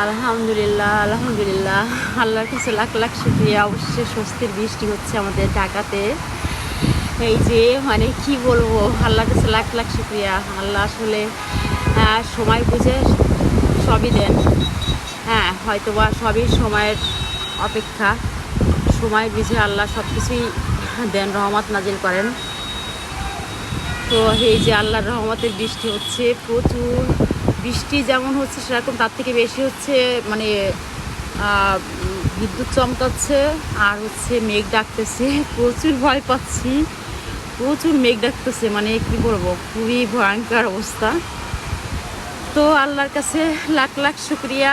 আলহামদুলিল্লাহ আলহামদুলিল্লাহ, আল্লাহর কাছে লাখ লাখ শুকরিয়া। অবশ্যই স্বস্তির বৃষ্টি হচ্ছে আমাদের ঢাকাতে। এই যে মানে কি বলবো, আল্লাহর কাছে লাখ লাখ শুকরিয়া। আল্লাহ আসলে সময় বুঝে সবই দেন। হ্যাঁ, হয়তো বা সবই সময়ের অপেক্ষা। সময় বুঝে আল্লাহ সব কিছুই দেন, রহমত নাজিল করেন। তো এই যে আল্লাহর রহমতের বৃষ্টি হচ্ছে, প্রচুর বৃষ্টি যেমন হচ্ছে সেরকম তার থেকে বেশি হচ্ছে, মানে বিদ্যুৎ চমকাচ্ছে আর হচ্ছে মেঘ ডাকতেছে। প্রচুর ভয় পাচ্ছি, প্রচুর মেঘ ডাকতেছে, মানে কি বলবো, খুবই ভয়ঙ্কর অবস্থা। তো আল্লাহর কাছে লাখ লাখ শুকরিয়া,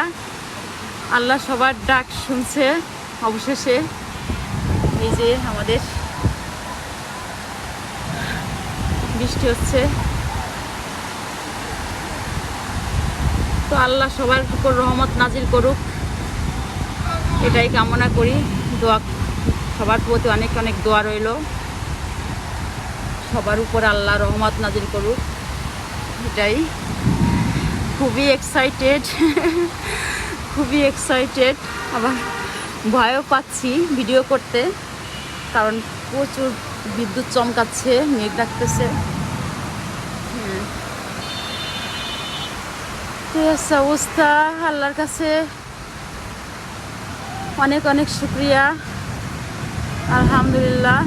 আল্লাহ সবার ডাক শুনছে অবশেষে। এই যে আমাদের বৃষ্টি হচ্ছে, তো আল্লাহ সবার উপর রহমত নাজিল করুক, এটাই কামনা করি। দোয়া, সবার প্রতি অনেক অনেক দোয়া রইল, সবার উপর আল্লাহ রহমত নাজিল করুক, এটাই। খুবই এক্সাইটেড, খুবই এক্সাইটেড, আবার ভয়ও পাচ্ছি ভিডিও করতে, কারণ প্রচুর বিদ্যুৎ চমকাচ্ছে, মেঘ ডাকতেছে। তো অবস্থা, আল্লাহর কাছে অনেক অনেক শুক্রিয়া, আলহামদুলিল্লাহ।